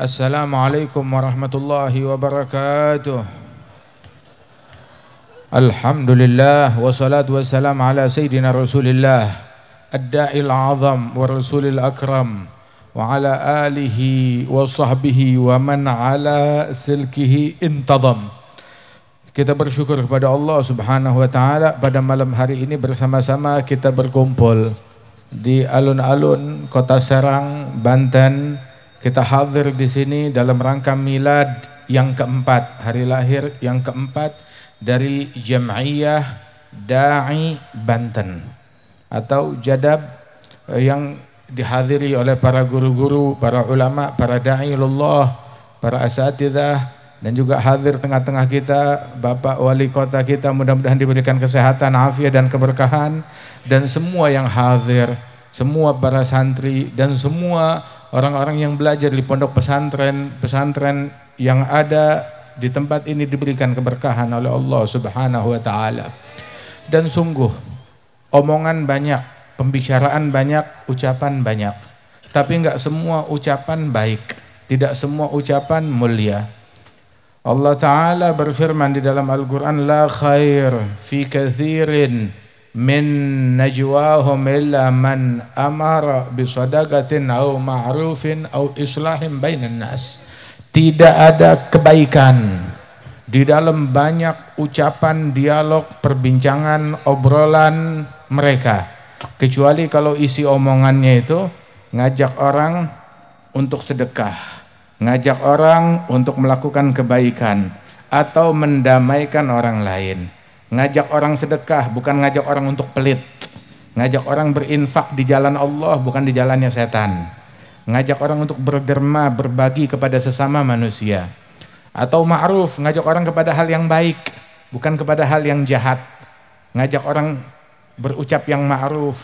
Assalamualaikum warahmatullahi wabarakatuh. Alhamdulillah wassalatu wassalam ala sayyidina Rasulillah ad-da'il azam wa rasulil akram wa ala alihi wa sahbihi wa man ala silkihi intadam. Kita bersyukur kepada Allah Subhanahu wa taala pada malam hari ini bersama-sama kita berkumpul di alun-alun Kota Serang, Banten. Kita hadir di sini dalam rangka milad yang keempat, hari lahir yang keempat dari Jam'iyah Da'i Banten atau Jadab, yang dihadiri oleh para guru-guru, para ulama, para da'ilullah, para asatidzah, dan juga hadir tengah-tengah kita Bapak Wali Kota kita, mudah-mudahan diberikan kesehatan, afiat dan keberkahan, dan semua yang hadir, semua para santri dan semua orang-orang yang belajar di pondok pesantren yang ada di tempat ini diberikan keberkahan oleh Allah Subhanahu wa taala. Dan sungguh omongan banyak, pembicaraan banyak, ucapan banyak, tapi enggak semua ucapan baik, tidak semua ucapan mulia. Allah taala berfirman di dalam Al-Qur'an, la khair fi katsirin min najwahum illa man amara bisadaqatin aw ma'rufin aw islahin bainan nas. Tidak ada kebaikan di dalam banyak ucapan, dialog, perbincangan, obrolan mereka, kecuali kalau isi omongannya itu ngajak orang untuk sedekah, ngajak orang untuk melakukan kebaikan, atau mendamaikan orang lain. Ngajak orang sedekah, bukan ngajak orang untuk pelit. Ngajak orang berinfak di jalan Allah, bukan di jalannya setan. Ngajak orang untuk berderma, berbagi kepada sesama manusia. Atau ma'ruf, ngajak orang kepada hal yang baik, bukan kepada hal yang jahat. Ngajak orang berucap yang ma'ruf,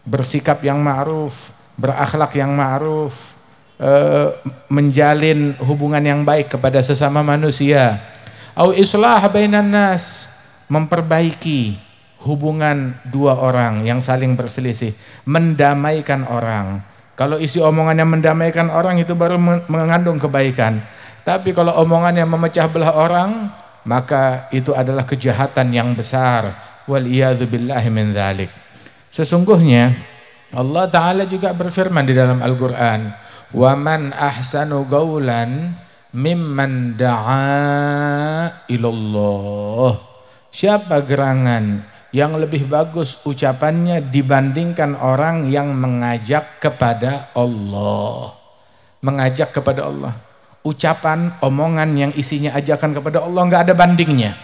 bersikap yang ma'ruf, berakhlak yang ma'ruf, menjalin hubungan yang baik kepada sesama manusia. Au islah bainan nas, memperbaiki hubungan dua orang yang saling berselisih, mendamaikan orang. Kalau isi omongannya mendamaikan orang, itu baru mengandung kebaikan. Tapi kalau omongannya memecah belah orang, maka itu adalah kejahatan yang besar. Waliyadzu billahi min dzalik. Sesungguhnya Allah taala juga berfirman di dalam Al-Qur'an, "Wa man ahsanu qawlan mimman da'a ilallah." Siapa gerangan yang lebih bagus ucapannya dibandingkan orang yang mengajak kepada Allah? Mengajak kepada Allah. Ucapan, omongan yang isinya ajakan kepada Allah nggak ada bandingnya.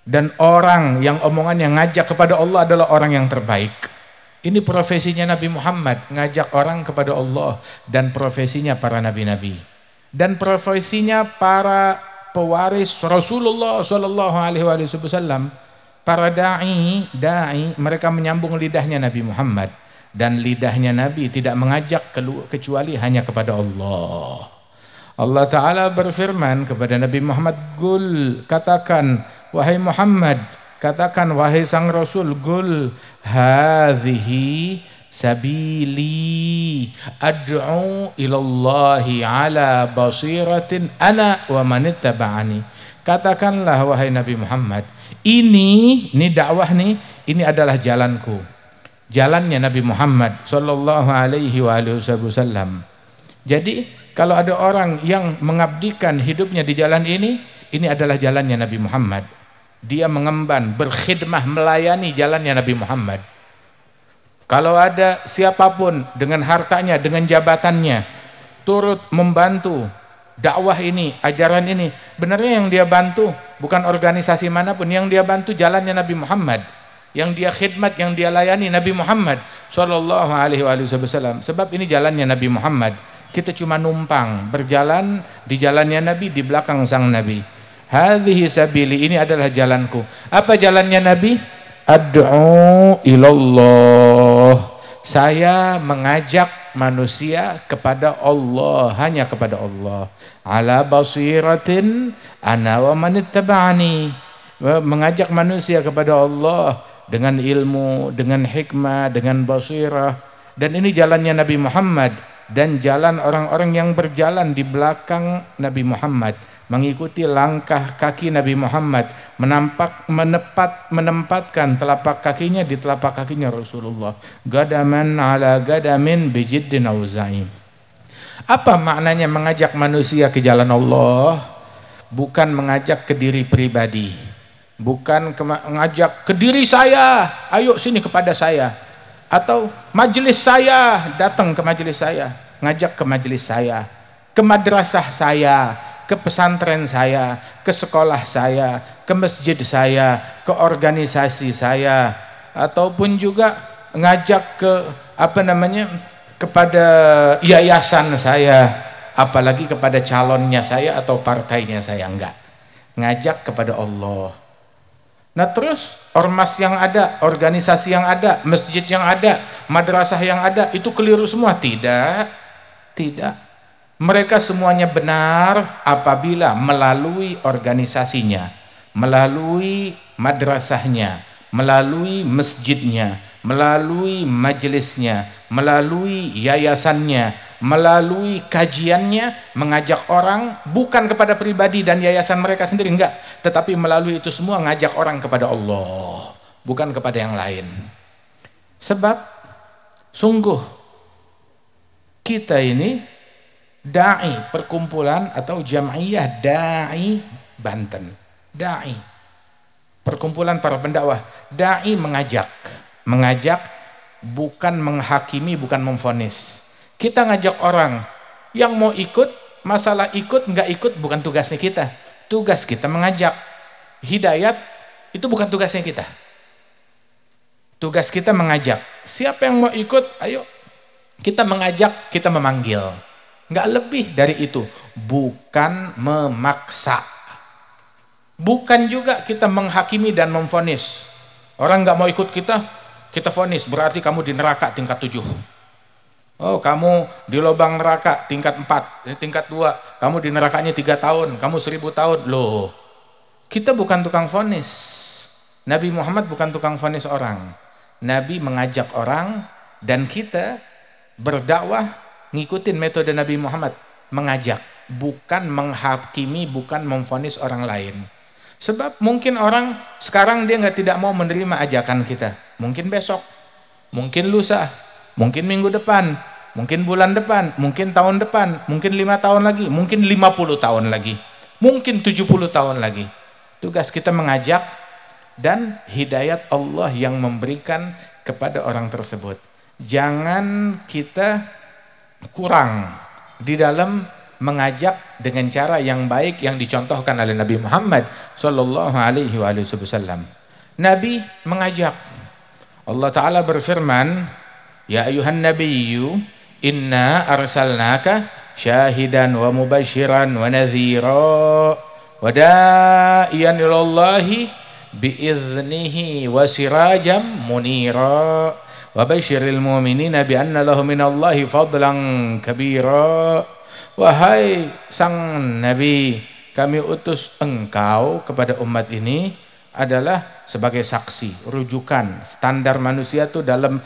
Dan orang yang omongannya ngajak kepada Allah adalah orang yang terbaik. Ini profesinya Nabi Muhammad, ngajak orang kepada Allah, dan profesinya para nabi-nabi, dan profesinya para pewaris Rasulullah sallallahu alaihi wasallam. Para dai, mereka menyambung lidahnya Nabi Muhammad, dan lidahnya Nabi tidak mengajak kecuali hanya kepada Allah. Allah taala berfirman kepada Nabi Muhammad, "Qul," katakan wahai Muhammad, katakan wahai sang Rasul, "Qul hadhihi sabili ad'u ilallahi ala basiratin ana wa manittaba'ani." Katakanlah wahai Nabi Muhammad, ini dakwah nih, ini adalah jalanku, jalannya Nabi Muhammad sallallahu alaihi wasallam. Jadi kalau ada orang yang mengabdikan hidupnya di jalan ini adalah jalannya Nabi Muhammad. Dia mengemban, berkhidmah, melayani jalannya Nabi Muhammad. Kalau ada siapapun dengan hartanya, dengan jabatannya, turut membantu dakwah ini, ajaran ini, benarnya yang dia bantu bukan organisasi manapun, yang dia bantu jalannya Nabi Muhammad, yang dia khidmat, yang dia layani Nabi Muhammad sallallahu alaihi wasallam. Sebab ini jalannya Nabi Muhammad. Kita cuma numpang berjalan di jalannya Nabi, di belakang sang Nabi. Hadhihi sabili, ini adalah jalanku. Apa jalannya Nabi? Ad'u ilallah. Saya mengajak manusia kepada Allah, hanya kepada Allah. Ala basiratin ana wa manittaba'ani. Mengajak manusia kepada Allah dengan ilmu, dengan hikmah, dengan basirah. Dan ini jalannya Nabi Muhammad. dan jalan orang-orang yang berjalan di belakang Nabi Muhammad, mengikuti langkah kaki Nabi Muhammad, menempatkan telapak kakinya di telapak kakinya Rasulullah. Gadaman ala gadamin bijiddin auzaim. Apa maknanya mengajak manusia ke jalan Allah? Bukan mengajak ke diri pribadi, bukan mengajak ke diri saya, ayo sini kepada saya, atau majelis saya, datang ke majelis saya, ngajak ke majelis saya, ke madrasah saya, ke pesantren saya, ke sekolah saya, ke masjid saya, ke organisasi saya, ataupun juga ngajak ke kepada yayasan saya, apalagi kepada calonnya saya atau partainya saya. Enggak, ngajak kepada Allah. Nah terus ormas yang ada, organisasi yang ada, masjid yang ada, madrasah yang ada, itu keliru semua? Tidak. Mereka semuanya benar apabila melalui organisasinya, melalui madrasahnya, melalui masjidnya, melalui majelisnya, melalui yayasannya, melalui kajiannya, mengajak orang bukan kepada pribadi dan yayasan mereka sendiri, enggak, tetapi melalui itu semua ngajak orang kepada Allah, bukan kepada yang lain. Sebab sungguh kita ini dai, perkumpulan atau jam'iyah dai Banten, dai, perkumpulan para pendakwah. Dai mengajak, bukan menghakimi, bukan memvonis. Kita ngajak orang yang mau ikut, masalah ikut nggak ikut bukan tugasnya kita. Tugas kita mengajak. Hidayat itu bukan tugasnya kita. Tugas kita mengajak. Siapa yang mau ikut, ayo. Kita mengajak, kita memanggil. Nggak lebih dari itu. Bukan memaksa. Bukan juga kita menghakimi dan memvonis. Orang nggak mau ikut kita vonis, berarti kamu di neraka tingkat 7. Oh, kamu di lubang neraka tingkat 4, tingkat 2, kamu di nerakanya 3 tahun, kamu 1000 tahun. Loh, kita bukan tukang vonis. Nabi Muhammad bukan tukang vonis orang. Nabi mengajak orang, dan kita berdakwah ngikutin metode Nabi Muhammad, mengajak, bukan menghakimi, bukan memvonis orang lain. Sebab mungkin orang sekarang dia tidak mau menerima ajakan kita, mungkin besok, mungkin lusa, mungkin minggu depan, mungkin bulan depan, mungkin tahun depan, mungkin 5 tahun lagi, mungkin 50 tahun lagi, mungkin 70 tahun lagi. Tugas kita mengajak, dan hidayat Allah yang memberikan kepada orang tersebut. Jangan kita kurang di dalam mengajak dengan cara yang baik yang dicontohkan oleh Nabi Muhammad sallallahu alaihi wasallam. Nabi mengajak. Allah Ta'ala berfirman, ya ayuhan nabiyyu inna arsalnaka syahidan wa mubashiran wa nadhira wa da'iyan ilallahi biiznihi wa sirajam munira wa basyiril mu'minina bi anna lahum minallahi fadlan kabira. Wahai sang Nabi, kami utus engkau kepada umat ini adalah sebagai saksi, rujukan. Standar manusia itu dalam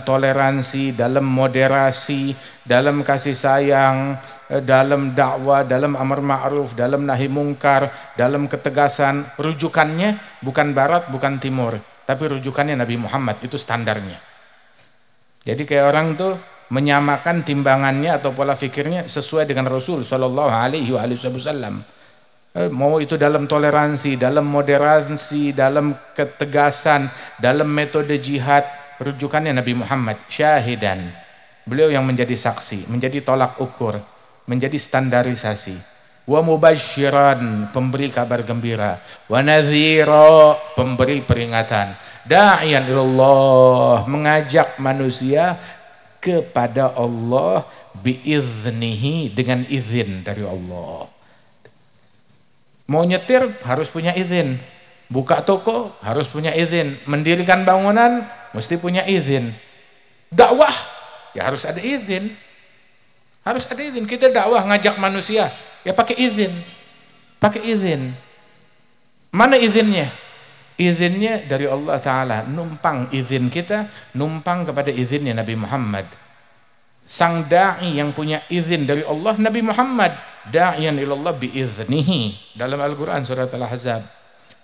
toleransi, dalam moderasi, dalam kasih sayang, dalam dakwah, dalam amar ma'ruf, dalam nahi mungkar, dalam ketegasan. Rujukannya bukan barat, bukan timur, tapi rujukannya Nabi Muhammad, itu standarnya. Jadi kayak orang tuh menyamakan timbangannya atau pola pikirnya sesuai dengan Rasul sallallahu alaihi wasallam. Mau itu dalam toleransi, dalam moderasi, dalam ketegasan, dalam metode jihad, rujukannya Nabi Muhammad, syahidan. Beliau yang menjadi saksi, menjadi tolak ukur, menjadi standarisasi. Wa mubasyiran, pemberi kabar gembira. Wa nadhira, pemberi peringatan. Da'iyan ilallah, mengajak manusia kepada Allah biiznihi, dengan izin dari Allah. Mau nyetir harus punya izin, buka toko harus punya izin, mendirikan bangunan mesti punya izin, dakwah ya harus ada izin, harus ada izin. Kita dakwah ngajak manusia ya pakai izin. Mana izinnya? Izinnya dari Allah Ta'ala, numpang izin kita, numpang kepada izinnya Nabi Muhammad sang da'i yang punya izin dari Allah Nabi Muhammad, da'iyan ilallah biiznihi, dalam Al-Quran surat Al-Ahzab.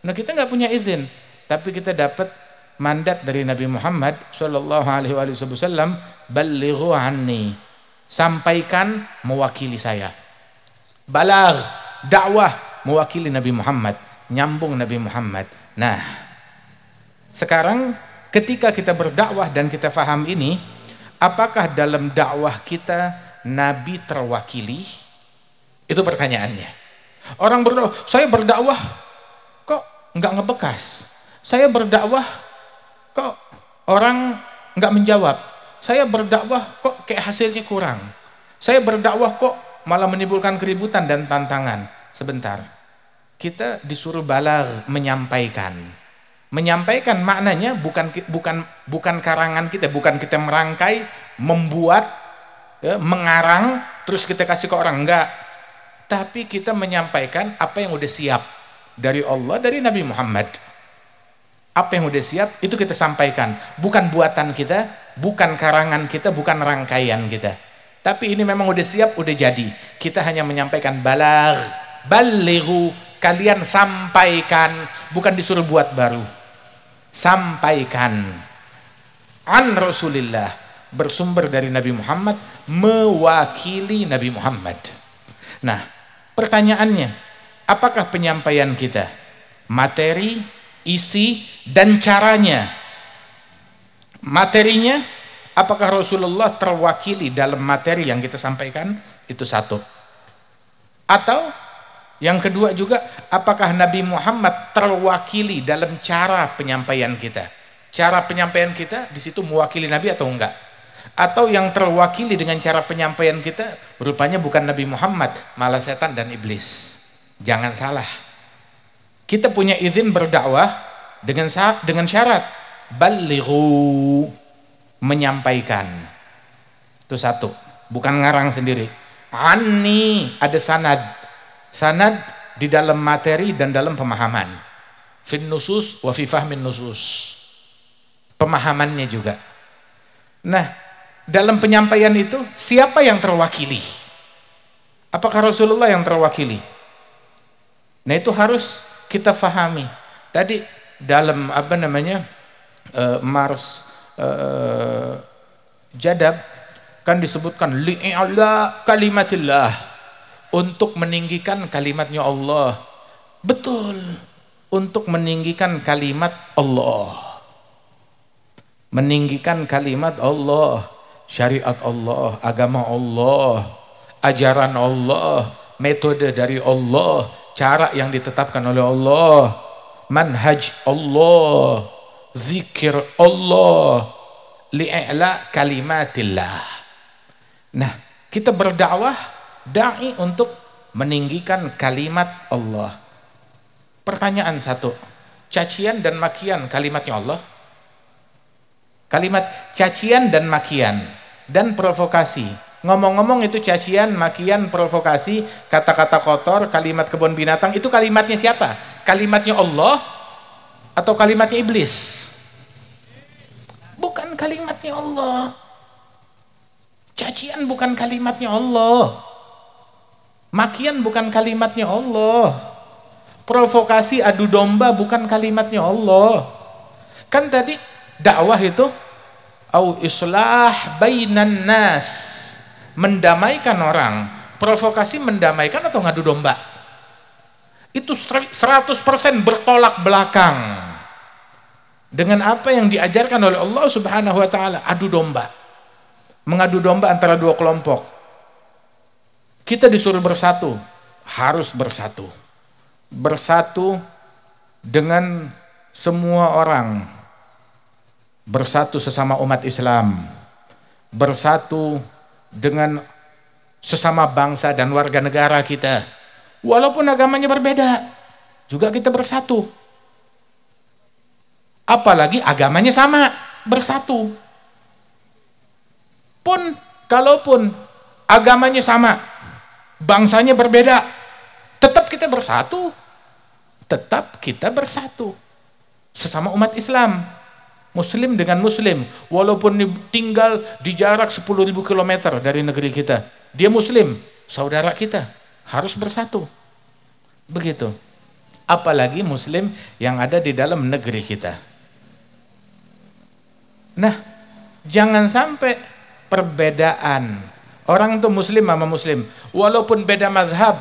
Nah, kita nggak punya izin, tapi kita dapat mandat dari Nabi Muhammad sallallahu alaihi wasallam, ballighu anni, sampaikan mewakili saya. Balagh, dakwah mewakili Nabi Muhammad, nyambung Nabi Muhammad. Nah, sekarang ketika kita berdakwah dan kita faham ini, apakah dalam dakwah kita Nabi terwakili? Itu pertanyaannya. Orang berdakwah, saya berdakwah kok nggak ngebekas. Saya berdakwah kok orang nggak menjawab. Saya berdakwah kok kayak hasilnya kurang. Saya berdakwah kok malah menimbulkan keributan dan tantangan. Sebentar. Kita disuruh balagh, menyampaikan. Menyampaikan maknanya bukan karangan kita, bukan kita merangkai, membuat, ya, mengarang terus kita kasih ke orang, enggak. Tapi kita menyampaikan apa yang udah siap dari Allah, dari Nabi Muhammad. Apa yang udah siap itu kita sampaikan, bukan buatan kita, bukan karangan kita, bukan rangkaian kita. Tapi ini memang udah siap, udah jadi. Kita hanya menyampaikan balagh, balighu, kalian sampaikan, bukan disuruh buat baru. Sampaikan. An Rasulillah, bersumber dari Nabi Muhammad, mewakili Nabi Muhammad. Nah, pertanyaannya, apakah penyampaian kita? Materi, isi, dan caranya. Materinya, apakah Rasulullah terwakili dalam materi yang kita sampaikan? Itu satu. Atau yang kedua juga, apakah Nabi Muhammad terwakili dalam cara penyampaian kita? Cara penyampaian kita di situ mewakili Nabi atau enggak? Atau yang terwakili dengan cara penyampaian kita rupanya bukan Nabi Muhammad, malah setan dan iblis. Jangan salah. Kita punya izin berdakwah dengan syarat balighu, menyampaikan. Itu satu, bukan ngarang sendiri. Anni, ada sanad. Sanad di dalam materi dan dalam pemahaman. Fin nusus wa fi fahmin nusus. Pemahamannya juga. Nah, dalam penyampaian itu siapa yang terwakili? Apakah Rasulullah yang terwakili? Nah, itu harus kita fahami. Tadi dalam Mars Jadab kan disebutkan li'a'la kalimatillah, untuk meninggikan kalimatnya Allah. Betul, untuk meninggikan kalimat Allah, meninggikan kalimat Allah, syariat Allah, agama Allah, ajaran Allah, metode dari Allah, cara yang ditetapkan oleh Allah, manhaj Allah, zikir Allah, li'a'la kalimatillah. Nah, kita berdakwah, da'i untuk meninggikan kalimat Allah. Pertanyaan satu, cacian dan makian kalimatnya Allah? Kalimat cacian dan makian dan provokasi. Ngomong-ngomong itu cacian, makian, provokasi, kata-kata kotor, kalimat kebun binatang, itu kalimatnya siapa? Kalimatnya Allah atau kalimatnya iblis? Bukan kalimatnya Allah. Cacian bukan kalimatnya Allah. Makian bukan kalimatnya Allah. Provokasi, adu domba bukan kalimatnya Allah. Kan tadi dakwah itu au islah bainan nas, mendamaikan orang. Provokasi mendamaikan atau ngadu domba? Itu 100% bertolak belakang dengan apa yang diajarkan oleh Allah Subhanahu wa taala. Adu domba, mengadu domba antara dua kelompok. Kita disuruh bersatu, harus bersatu. Bersatu dengan semua orang, bersatu sesama umat Islam, bersatu dengan sesama bangsa dan warga negara kita, walaupun agamanya berbeda, juga kita bersatu. Apalagi agamanya sama, bersatu. Kalaupun agamanya sama, bangsanya berbeda, tetap kita bersatu. Tetap kita bersatu sesama umat Islam. Muslim dengan muslim, walaupun tinggal di jarak 10.000 kilometer dari negeri kita, dia muslim, saudara kita, harus bersatu. Begitu. Apalagi muslim yang ada di dalam negeri kita. Nah, jangan sampai perbedaan orang tuh muslim sama muslim, walaupun beda mazhab.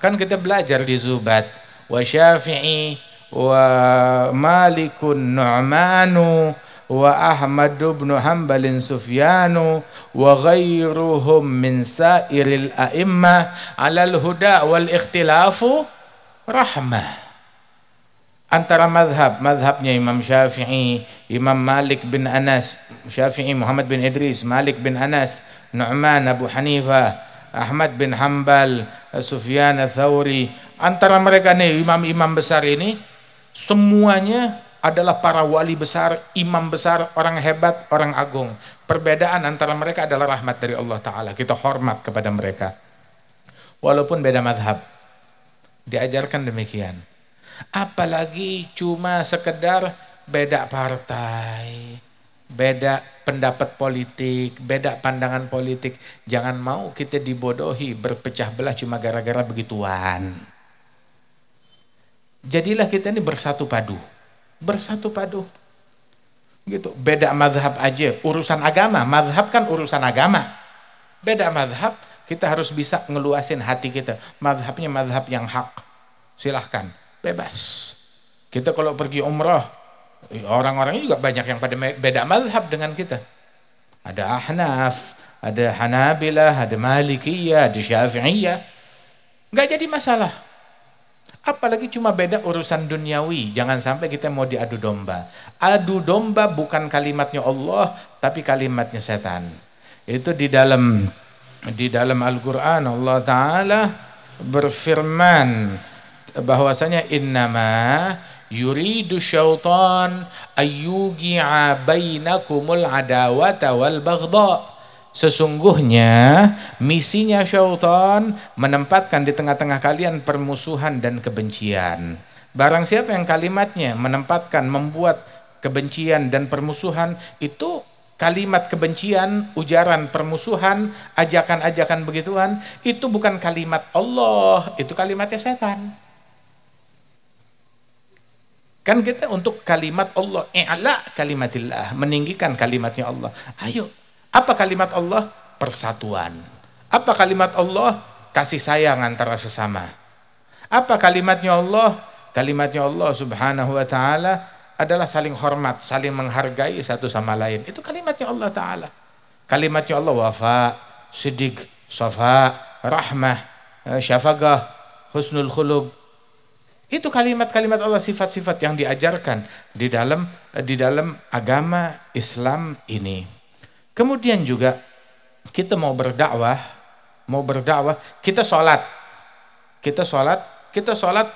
Kan kita belajar di Zubat, wa Syafi'i wa Malikun Nu'manu wa Ahmad bin Hanbalin Sufyanu wa ghairuhum min sairil a'immah 'alal huda wal ikhtilafu rahmah. Antara mazhabnya Imam Syafi'i, Imam Malik bin Anas, Syafi'i Muhammad bin Idris, Malik bin Anas, Nu'man Abu Hanifah, Ahmad bin Hanbal, Sufyan Ats-Tsauri. Antara mereka nih imam-imam besar ini semuanya adalah para wali besar, imam besar, orang hebat, orang agung. Perbedaan antara mereka adalah rahmat dari Allah Ta'ala. Kita hormat kepada mereka. Walaupun beda mazhab. Diajarkan demikian. Apalagi cuma sekedar beda partai, beda pendapat politik, beda pandangan politik. Jangan mau kita dibodohi, berpecah belah cuma gara-gara begituan. Jadilah kita ini bersatu padu gitu. Beda mazhab aja, urusan agama. Mazhab kan urusan agama. Beda mazhab, kita harus bisa ngeluasin hati kita. Mazhabnya mazhab yang hak, silahkan, bebas. Kita kalau pergi umrah, orang-orangnya juga banyak yang pada beda mazhab dengan kita. Ada Ahnaf, ada Hanabilah, ada Malikiyah, ada Syafi'iyah. Nggak jadi masalah. Apalagi cuma beda urusan duniawi. Jangan sampai kita mau diadu domba. Adu domba bukan kalimatnya Allah, tapi kalimatnya setan. Itu di dalam Al-Quran Allah Ta'ala berfirman bahwasanya innama yuridu syaitan ayyugi'a bainakumul adawata wal baghdha. Sesungguhnya misinya syaitan menempatkan di tengah-tengah kalian permusuhan dan kebencian. Barang siapa yang kalimatnya menempatkan, membuat kebencian dan permusuhan, itu kalimat kebencian, ujaran permusuhan, ajakan-ajakan begituan, itu bukan kalimat Allah, itu kalimatnya setan. Kan kita untuk kalimat Allah, i'la kalimatillah, meninggikan kalimatnya Allah. Ayo. Apa kalimat Allah? Persatuan. Apa kalimat Allah? Kasih sayang antara sesama. Apa kalimatnya Allah? Kalimatnya Allah Subhanahu wa Ta'ala adalah saling hormat, saling menghargai satu sama lain. Itu kalimatnya Allah Ta'ala. Kalimatnya Allah wafa, siddiq, safa, rahmah, syafaqah, husnul khuluq. Itu kalimat-kalimat Allah, sifat-sifat yang diajarkan di dalam agama Islam ini. Kemudian juga kita mau berdakwah, kita sholat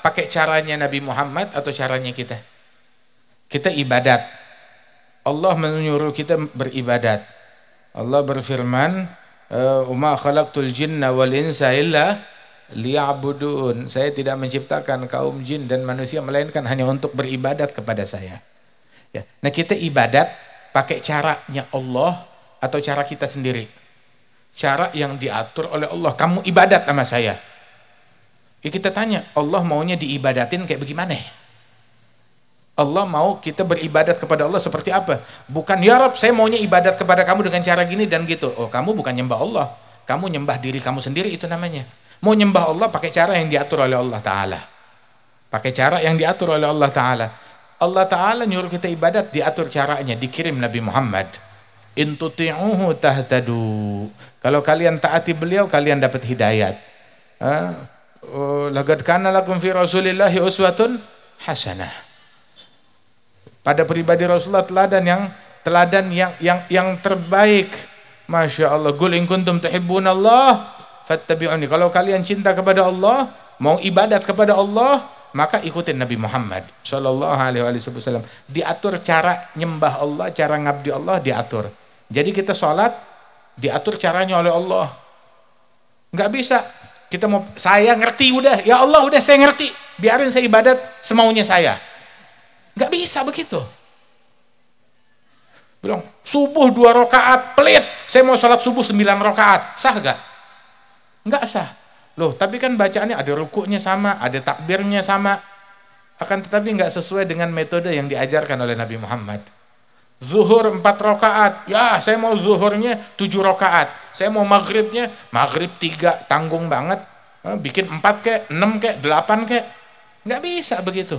pakai caranya Nabi Muhammad atau caranya kita? Kita ibadat. Allah menyuruh kita beribadat. Allah berfirman, "Wa khalaqtul jinna wal insa illa liya'budun." Saya tidak menciptakan kaum jin dan manusia melainkan hanya untuk beribadat kepada saya. Ya. Nah, kita ibadat pakai caranya Allah atau cara kita sendiri? Cara yang diatur oleh Allah. Kamu ibadat sama saya. Ya, kita tanya, Allah maunya diibadatin kayak bagaimana? Allah mau kita beribadat kepada Allah seperti apa? Bukan, ya Rabb, saya maunya ibadat kepada kamu dengan cara gini dan gitu. Oh, kamu bukan nyembah Allah. Kamu nyembah diri kamu sendiri, itu namanya. Mau nyembah Allah pakai cara yang diatur oleh Allah Ta'ala. Pakai cara yang diatur oleh Allah Ta'ala. Allah Ta'ala nyuruh kita ibadat, diatur caranya, dikirim Nabi Muhammad. In tuti'uhu tahtadu. Kalau kalian taati beliau, kalian dapat hidayat. Laqad kana lakum fi Rasulillahi uswatun hasanah. Pada pribadi Rasulullah teladan yang terbaik. Masya Allah. Qul in kuntum tuhibbunallah fattabi'uni. Kalau kalian cinta kepada Allah, mau ibadat kepada Allah, maka ikutin Nabi Muhammad sallallahu alaihi wasallam. Diatur cara nyembah Allah, cara ngabdi Allah diatur. Jadi kita sholat diatur caranya oleh Allah. Nggak bisa kita mau, saya ngerti udah, ya Allah udah saya ngerti, biarin saya ibadat semaunya saya. Nggak bisa begitu. Bilang, subuh 2 rakaat, pelit. Saya mau sholat subuh 9 rakaat. Sah gak? Enggak sah. Loh, tapi kan bacaannya ada rukuknya sama, ada takbirnya sama. Akan tetapi enggak sesuai dengan metode yang diajarkan oleh Nabi Muhammad. Zuhur 4 rakaat. Ya, saya mau zuhurnya 7 rakaat. Saya mau maghribnya, maghrib 3, tanggung banget. Bikin 4 kek, 6 kek, 8 kek. Enggak bisa begitu.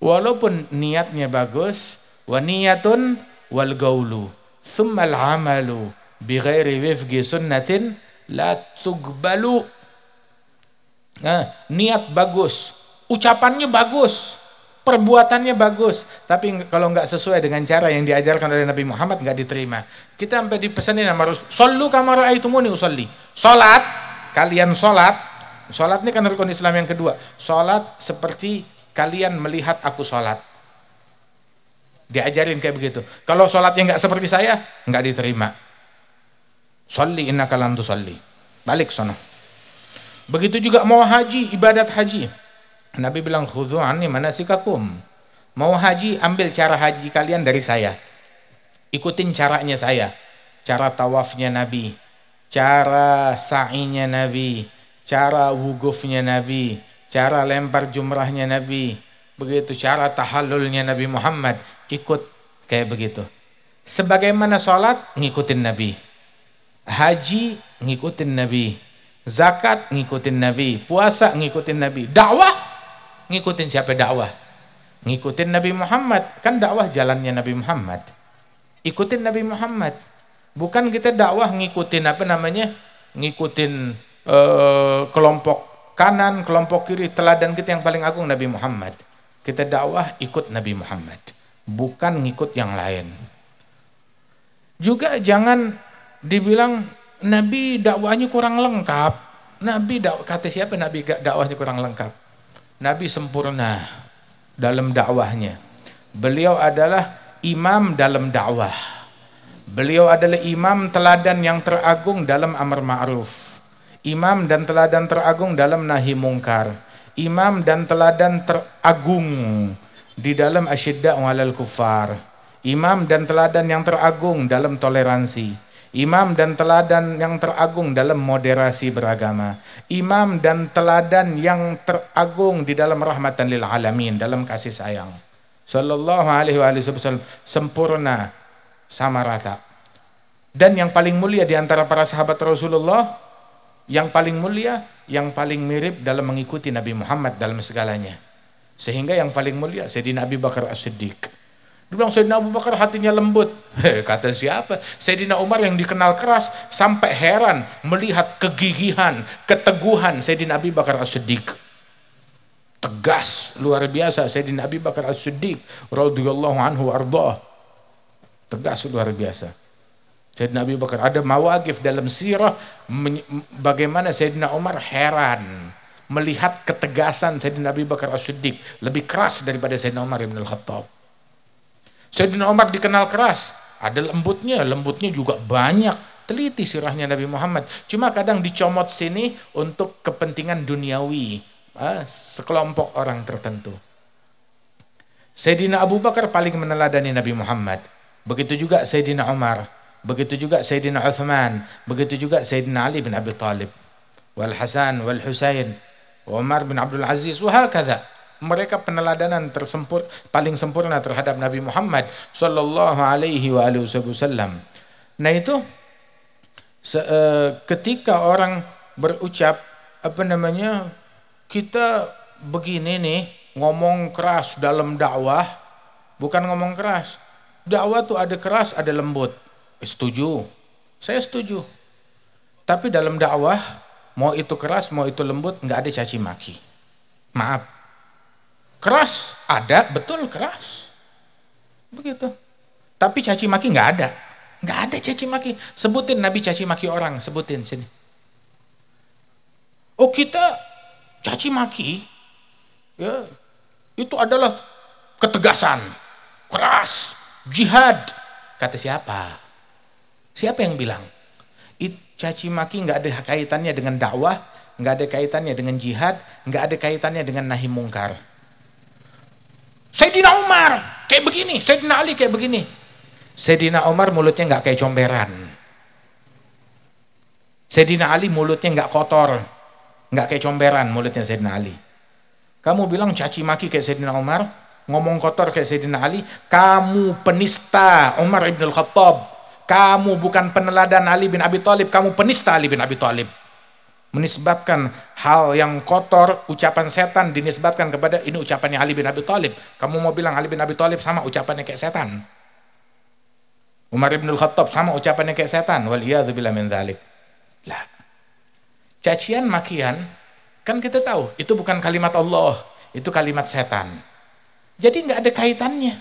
Walaupun niatnya bagus, wa niyatun wal gaulu thumma al amalu bi ghairi wifqi sunnatin la tuqbalu. Niat bagus, ucapannya bagus, perbuatannya bagus, tapi kalau nggak sesuai dengan cara yang diajarkan oleh Nabi Muhammad nggak diterima. Kita sampai dipesanin sama Rasul, "Shallu kama ra'aitumuni usolli." Salat, kalian salat. Salat ini kan rukun Islam yang kedua. Salat seperti kalian melihat aku salat. Diajarin kayak begitu. Kalau sholatnya nggak seperti saya, nggak diterima. Sholli innaka lam tusolli. Balik sono. Begitu juga mau haji, ibadat haji. Nabi bilang, khudhu anni manasikakum. Mau haji, ambil cara haji kalian dari saya. Ikutin caranya saya. Cara tawafnya Nabi, cara sa'inya Nabi, cara wugufnya Nabi, cara lempar jumrahnya Nabi. Begitu cara tahallulnya Nabi Muhammad. Ikut kayak begitu. Sebagaimana sholat, ngikutin Nabi. Haji, ngikutin Nabi. Zakat, ngikutin Nabi. Puasa, ngikutin Nabi. Dakwah, ngikutin siapa dakwah? Ngikutin Nabi Muhammad. Kan dakwah jalannya Nabi Muhammad. Ikutin Nabi Muhammad. Bukan kita dakwah ngikutin apa namanya? Ngikutin kelompok kanan, kelompok kiri. Teladan kita yang paling agung Nabi Muhammad. Kita dakwah ikut Nabi Muhammad. Bukan ngikut yang lain. Juga jangan dibilang Nabi dakwahnya kurang lengkap. Nabi kata siapa Nabi dakwahnya kurang lengkap? Nabi sempurna dalam dakwahnya. Beliau adalah imam dalam dakwah. Beliau adalah imam teladan yang teragung dalam amar ma'ruf. Imam dan teladan teragung dalam nahi mungkar. Imam dan teladan teragung di dalam asyidda'u 'alal kuffar. Imam dan teladan yang teragung dalam toleransi. Imam dan teladan yang teragung dalam moderasi beragama. Imam dan teladan yang teragung di dalam rahmatan lil alamin, dalam kasih sayang. Sallallahu alaihi wasallam, sempurna sama rata. Dan yang paling mulia di antara para sahabat Rasulullah, yang paling mulia, yang paling mirip dalam mengikuti Nabi Muhammad dalam segalanya. Sehingga yang paling mulia Sayyidina Abu Bakar As-Siddiq. Dia bilang Sayyidina Abu Bakar hatinya lembut. Kata siapa? Sayyidina Umar yang dikenal keras sampai heran melihat kegigihan, keteguhan Sayyidina Abu Bakar As-Siddiq. Tegas luar biasa Sayyidina Abu Bakar As-Siddiq radhiyallahu anhu ardhah. Tegas luar biasa. Sayyidina Abu Bakar, ada mawaqif dalam sirah bagaimana Sayyidina Umar heran melihat ketegasan Sayyidina Abu Bakar As-Siddiq lebih keras daripada Sayyidina Umar bin Al-Khattab. Sayyidina Umar dikenal keras, ada lembutnya juga banyak. Teliti sirahnya Nabi Muhammad. Cuma kadang dicomot sini untuk kepentingan duniawi, sekelompok orang tertentu. Sayyidina Abu Bakar paling meneladani Nabi Muhammad. Begitu juga Sayyidina Umar, begitu juga Sayyidina Uthman, begitu juga Sayyidina Ali bin Abi Thalib, wal Hasan wal Husain, Umar bin Abdul Aziz, wahakadha. Mereka peneladanan paling sempurna terhadap Nabi Muhammad sallallahu alaihi wasallam. Nah itu ketika orang berucap apa namanya, kita begini nih ngomong keras dalam dakwah, bukan ngomong keras. Dakwah tuh ada keras, ada lembut. Setuju. Saya setuju. Tapi dalam dakwah mau itu keras, mau itu lembut, nggak ada caci maki. Maaf. Keras ada, betul keras. Begitu. Tapi caci maki nggak ada. Nggak ada caci maki. Sebutin Nabi caci maki orang, sebutin sini. Oh kita caci maki, ya itu adalah ketegasan, keras, jihad. Kata siapa? Siapa yang bilang? Caci maki nggak ada kaitannya dengan dakwah, nggak ada kaitannya dengan jihad, nggak ada kaitannya dengan nahi mungkar. Sayyidina Umar kayak begini, Sayyidina Ali kayak begini. Sayyidina Umar mulutnya nggak kayak comberan. Sayyidina Ali mulutnya nggak kotor, nggak kayak comberan mulutnya Sayyidina Ali. Kamu bilang caci maki kayak Sayyidina Umar, ngomong kotor kayak Sayyidina Ali, kamu penista Umar ibn al-Khattab. Kamu bukan peneladan Ali bin Abi Thalib, kamu penista Ali bin Abi Thalib. Menisbatkan hal yang kotor, ucapan setan dinisbatkan kepada ini ucapannya Ali bin Abi Thalib. Kamu mau bilang Ali bin Abi Thalib sama ucapannya kayak setan. Umar ibn al-Khattab sama ucapannya kayak setan. Waliyadzubillah min dzalik. Lah. Cacian makian kan kita tahu itu bukan kalimat Allah, itu kalimat setan. Jadi nggak ada kaitannya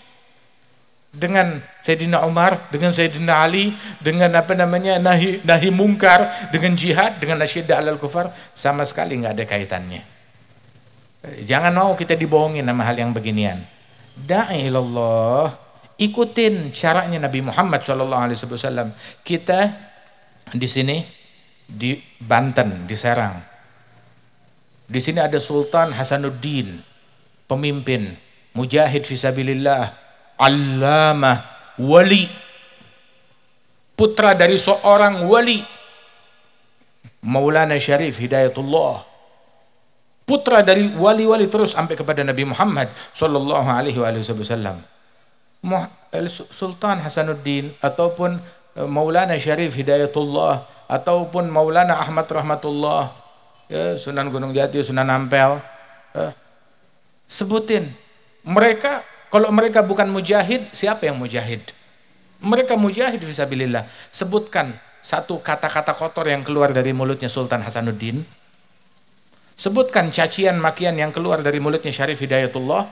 dengan Sayyidina Umar, dengan Sayyidina Ali, dengan nahi mungkar, dengan jihad, dengan nasyidda alal kufar, sama sekali nggak ada kaitannya. Jangan mau kita dibohongin sama hal yang beginian. Da'i ilallah, ikutin syaratnya Nabi Muhammad SAW. Kita di sini di Banten, di Serang. Di sini ada Sultan Hasanuddin, pemimpin, mujahid fisabilillah, allamah, wali, putra dari seorang wali, Maulana Syarif Hidayatullah, putra dari wali-wali terus sampai kepada Nabi Muhammad sallallahu alaihi wasallam. Sultan Hasanuddin ataupun Maulana Syarif Hidayatullah ataupun Maulana Ahmad Rahmatullah, ya, Sunan Gunung Jati, Sunan Ampel, sebutin mereka. Kalau mereka bukan mujahid, siapa yang mujahid? Mereka mujahid fisabilillah. Sebutkan satu kata-kata kotor yang keluar dari mulutnya Sultan Hasanuddin. Sebutkan cacian makian yang keluar dari mulutnya Syarif Hidayatullah.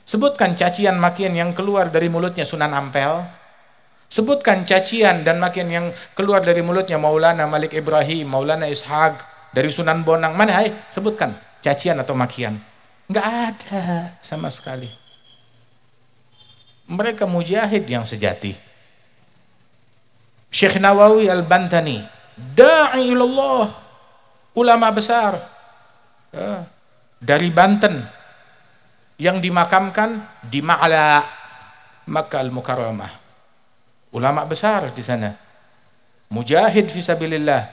Sebutkan cacian makian yang keluar dari mulutnya Sunan Ampel. Sebutkan cacian dan makian yang keluar dari mulutnya Maulana Malik Ibrahim, Maulana Ishaq, dari Sunan Bonang. Mana, hai? Sebutkan cacian atau makian. Nggak ada sama sekali. Mereka mujahid yang sejati. Syekh Nawawi Al-Bantani, da'i ilallah, ulama besar dari Banten yang dimakamkan di Ma'la, Makkah Al-Mukarramah. Ulama besar di sana, mujahid fisabilillah.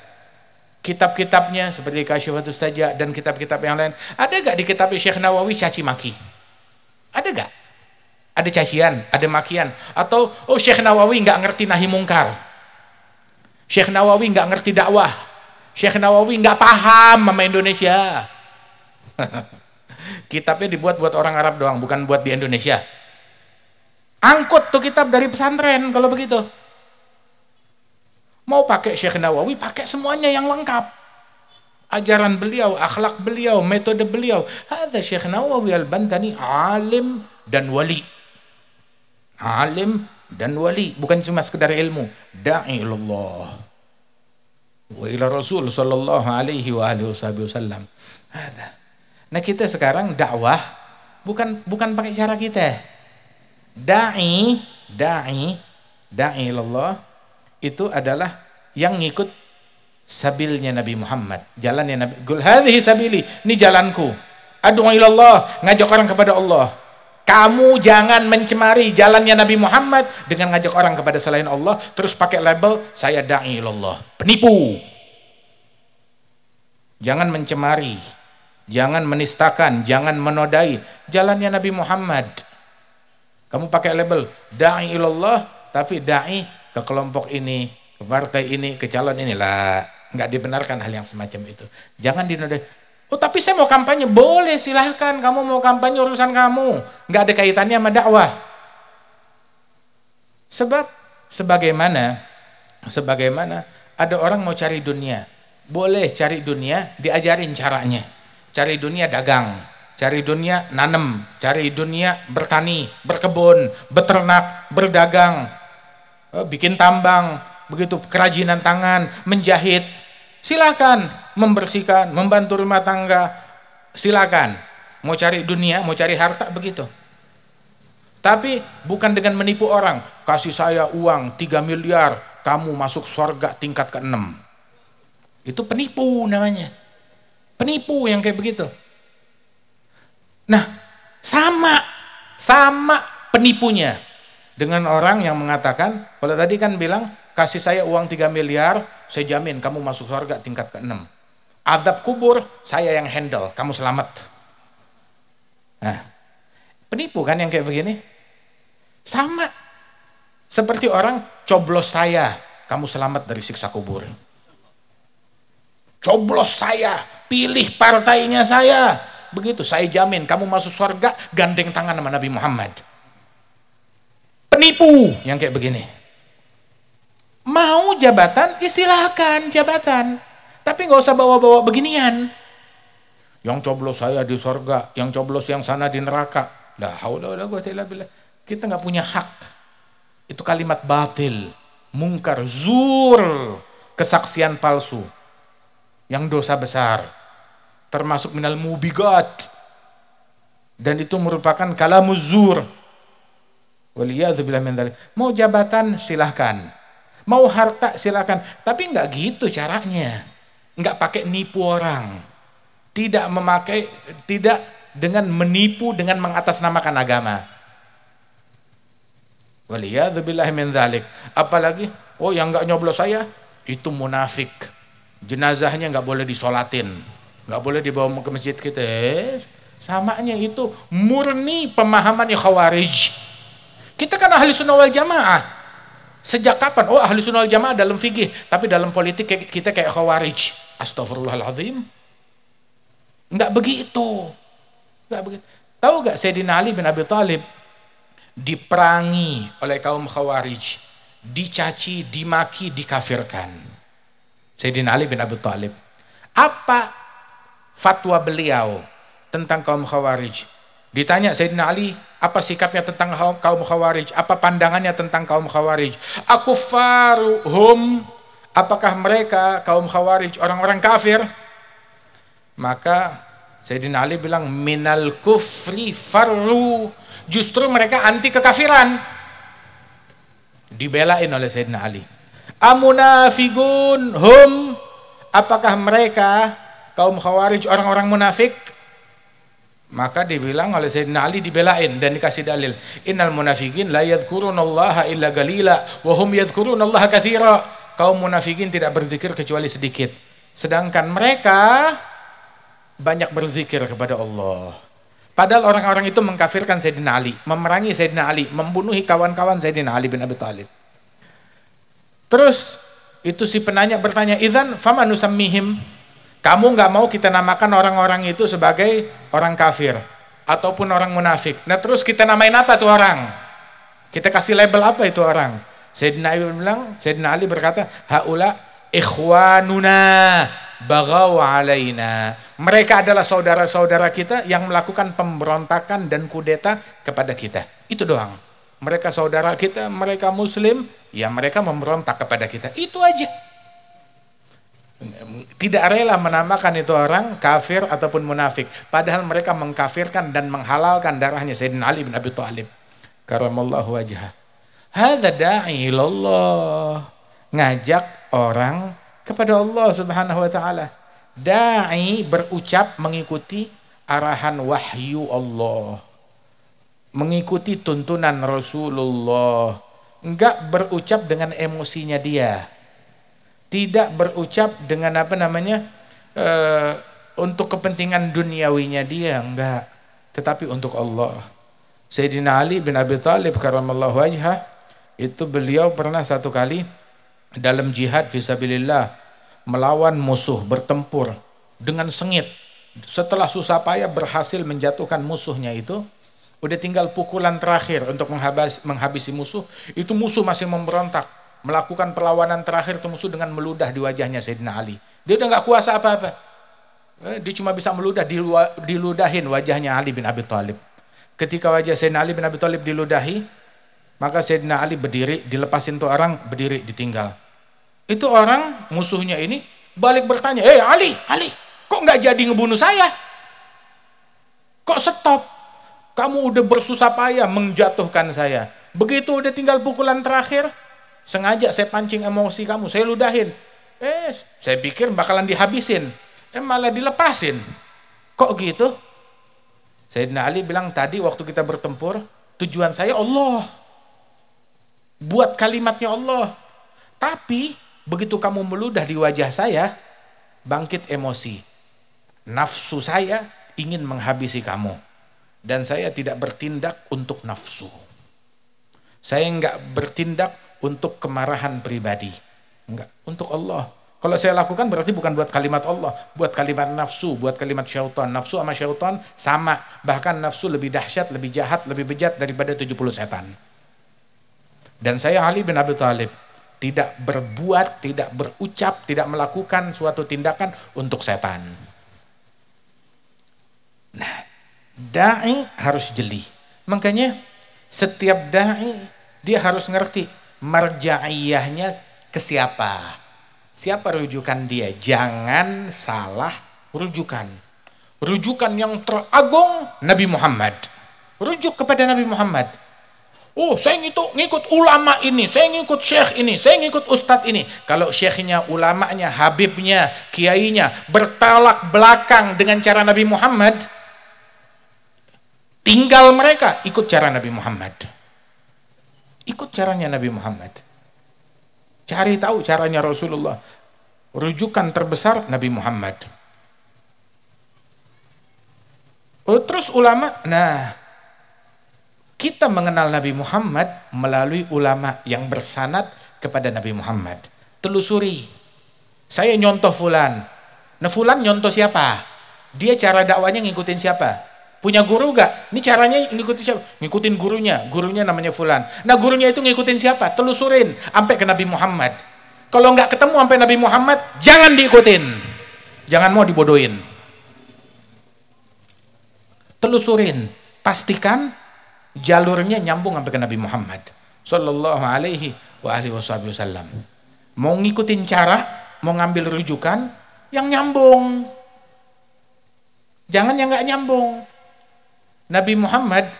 Kitab-kitabnya seperti Kasyifatus Sajjah dan kitab-kitab yang lain. Ada gak di kitab Syekh Nawawi caci maki? Ada gak? Ada cacian, ada makian, atau oh Syekh Nawawi nggak ngerti nahi mungkar, Syekh Nawawi nggak ngerti dakwah, Syekh Nawawi nggak paham sama Indonesia. Kitabnya dibuat buat orang Arab doang, bukan buat di Indonesia. Angkut tuh kitab dari pesantren kalau begitu. Mau pakai Syekh Nawawi, pakai semuanya yang lengkap. Ajaran beliau, akhlak beliau, metode beliau. Ada Syekh Nawawi Al-Bantani, alim dan wali. Alim dan wali, bukan cuma sekedar ilmu. Da'i ilallah wa ila Rasul sallallahu alaihi wa alihi wasallam. Nah, kita sekarang dakwah bukan pakai cara kita. Da'i ilallah itu adalah yang ngikut sabilnya Nabi Muhammad, jalannya Nabi. Qul hadhihi sabili, ini jalanku. Ad'u ilallah, ngajak orang kepada Allah. Kamu jangan mencemari jalannya Nabi Muhammad dengan ngajak orang kepada selain Allah, terus pakai label saya da'i ilallah. Penipu. Jangan mencemari, jangan menistakan, jangan menodai jalannya Nabi Muhammad. Kamu pakai label da'i ilallah, tapi da'i ke kelompok ini, ke partai ini, ke calon inilah. Nggak dibenarkan hal yang semacam itu. Jangan dinodai. Oh tapi saya mau kampanye, boleh silahkan, kamu mau kampanye urusan kamu, nggak ada kaitannya sama dakwah. Sebab sebagaimana ada orang mau cari dunia, boleh cari dunia, diajarin caranya. Cari dunia dagang, cari dunia nanem, cari dunia bertani, berkebun, beternak, berdagang, bikin tambang, begitu kerajinan tangan, menjahit. Silakan membersihkan, membantu rumah tangga, silakan. Mau cari dunia, mau cari harta, begitu. Tapi bukan dengan menipu orang. Kasih saya uang 3 miliar, kamu masuk surga tingkat ke-6. Itu penipu namanya. Penipu yang kayak begitu. Nah, sama penipunya dengan orang yang mengatakan, kalau tadi kan bilang, kasih saya uang 3 miliar, saya jamin kamu masuk surga tingkat ke-6. Azab kubur, saya yang handle, kamu selamat. Nah, penipu kan yang kayak begini? Sama. Seperti orang, coblos saya, kamu selamat dari siksa kubur. Coblos saya, pilih partainya saya. Begitu, saya jamin kamu masuk surga, gandeng tangan sama Nabi Muhammad. Penipu yang kayak begini. Mau jabatan, ya silahkan jabatan. Tapi nggak usah bawa-bawa beginian. Yang coblos saya di surga, yang coblos yang sana di neraka. La haula wala quwwata illa billah. Kita nggak punya hak. Itu kalimat batil, mungkar, zur, kesaksian palsu. Yang dosa besar. Termasuk minal mubigat. Dan itu merupakan kalamuz zur. Waliyadzubillah min dzalik. Mau jabatan silahkan, mau harta silahkan, tapi nggak gitu caranya. Nggak pakai nipu orang, tidak dengan menipu, dengan mengatasnamakan agama. Waliyadzubillah min dzalik. Apalagi, oh yang nggak nyoblos saya itu munafik, jenazahnya nggak boleh disolatin, nggak boleh dibawa ke masjid kita. Samanya itu murni pemahamannya Khawarij. Kita kan ahli sunnah wal jamaah. Sejak kapan? Oh, ahli sunnah wal jamaah dalam fikih, tapi dalam politik kita kayak Khawarij. Astagfirullahaladzim. Enggak begitu. Enggak begitu. Tahu enggak Sayyidina Ali bin Abi Thalib diperangi oleh kaum Khawarij, dicaci, dimaki, dikafirkan. Sayyidina Ali bin Abi Thalib. Apa fatwa beliau tentang kaum Khawarij? Ditanya Sayyidina Ali, apa sikapnya tentang kaum Khawarij? Apa pandangannya tentang kaum Khawarij? Akufaruhum, apakah mereka kaum Khawarij orang-orang kafir? Maka Sayyidina Ali bilang, minal kufri farru, justru mereka anti kekafiran. Dibelain oleh Sayyidina Ali. Amunafigun hum, apakah mereka kaum Khawarij orang-orang munafik? Maka dibilang oleh Sayyidina Ali, dibelain dan dikasih dalil. Innal munafiqin la yadhkurunallaha illa qalila wa hum yadhkurunallaha katsira. Kaum munafikin tidak berzikir kecuali sedikit, sedangkan mereka banyak berzikir kepada Allah. Padahal orang-orang itu mengkafirkan Sayyidina Ali, memerangi Sayyidina Ali, membunuhi kawan-kawan Sayyidina Ali bin Abi Thalib. Terus itu si penanya bertanya, idzan fama nusammihim? Kamu nggak mau kita namakan orang-orang itu sebagai orang kafir ataupun orang munafik. Nah terus kita namain apa tuh orang? Kita kasih label apa itu orang? Sayyidina Ali berkata, haula ikhwanuna baghaw alaina. Mereka adalah saudara-saudara kita yang melakukan pemberontakan dan kudeta kepada kita. Itu doang. Mereka saudara kita, mereka muslim, ya mereka memberontak kepada kita. Itu aja. Tidak rela menamakan itu orang kafir ataupun munafik, padahal mereka mengkafirkan dan menghalalkan darahnya Sayyidina Ali bin Abi Thalib karamallahu wajhah. Hadza da'i ilallah, ngajak orang kepada Allah Subhanahu wa taala. Da'i berucap mengikuti arahan wahyu Allah, mengikuti tuntunan Rasulullah, enggak berucap dengan emosinya dia. Tidak berucap dengan untuk kepentingan duniawinya dia, enggak, tetapi untuk Allah. Sayyidina Ali bin Abi Thalib karamallahu wajhah, itu beliau pernah satu kali dalam jihad fisabilillah melawan musuh, bertempur dengan sengit. Setelah susah payah berhasil menjatuhkan musuhnya itu, udah tinggal pukulan terakhir untuk menghabisi musuh. Itu musuh masih memberontak, melakukan perlawanan terakhir itu musuh dengan meludah di wajahnya Sayyidina Ali. Dia udah nggak kuasa apa-apa. Dia cuma bisa meludah, diludahin wajahnya Ali bin Abi Thalib. Ketika wajah Sayyidina Ali bin Abi Thalib diludahi, maka Sayyidina Ali berdiri, dilepasin tuh orang, berdiri, ditinggal. Itu orang musuhnya ini balik bertanya, Ali, kok nggak jadi ngebunuh saya? Kok stop? Kamu udah bersusah payah menjatuhkan saya. Begitu udah tinggal pukulan terakhir, sengaja saya pancing emosi kamu, saya ludahin. Saya pikir bakalan dihabisin, malah dilepasin. Kok gitu? Sayyidina Ali bilang, tadi waktu kita bertempur, tujuan saya Allah. buat kalimatnya Allah. Tapi begitu kamu meludah di wajah saya, bangkit emosi. Nafsu saya ingin menghabisi kamu. Dan saya tidak bertindak untuk nafsu. Saya enggak bertindak untuk kemarahan pribadi. Enggak, untuk Allah. Kalau saya lakukan berarti bukan buat kalimat Allah, buat kalimat nafsu, buat kalimat syaitan. Nafsu sama syaitan sama. Bahkan nafsu lebih dahsyat, lebih jahat, lebih bejat daripada 70 setan. Dan saya Ali bin Abi Thalib tidak berbuat, tidak berucap, tidak melakukan suatu tindakan untuk setan. Nah, da'i harus jeli. Makanya setiap da'i dia harus ngerti marja'iyahnya ke siapa. Siapa rujukan dia? Jangan salah rujukan. Rujukan yang teragung Nabi Muhammad. Rujuk kepada Nabi Muhammad. Oh, saya ngikut ulama ini, saya ngikut syekh ini, saya ngikut ustadz ini. Kalau syekhnya, ulamanya, habibnya, kiainya bertolak belakang dengan cara Nabi Muhammad, tinggal mereka, ikut cara Nabi Muhammad. Ikut caranya Nabi Muhammad. Cari tahu caranya Rasulullah. Rujukan terbesar Nabi Muhammad. Oh, terus ulama, nah, kita mengenal Nabi Muhammad melalui ulama yang bersanad kepada Nabi Muhammad. Telusuri. Saya nyontoh fulan. Nah, fulan nyontoh siapa? Dia cara dakwanya ngikutin siapa? Punya guru gak? Ini caranya ngikutin siapa? Ngikutin gurunya. Gurunya namanya fulan. Nah, gurunya itu ngikutin siapa? Telusurin sampai ke Nabi Muhammad. Kalau nggak ketemu sampai Nabi Muhammad, jangan diikutin. Jangan mau dibodohin. Telusurin. Pastikan jalurnya nyambung sampai ke Nabi Muhammad sallallahu alaihi wasallam. Mau ngikutin cara, mau ngambil rujukan yang nyambung. Jangan yang nggak nyambung. Nabi Muhammad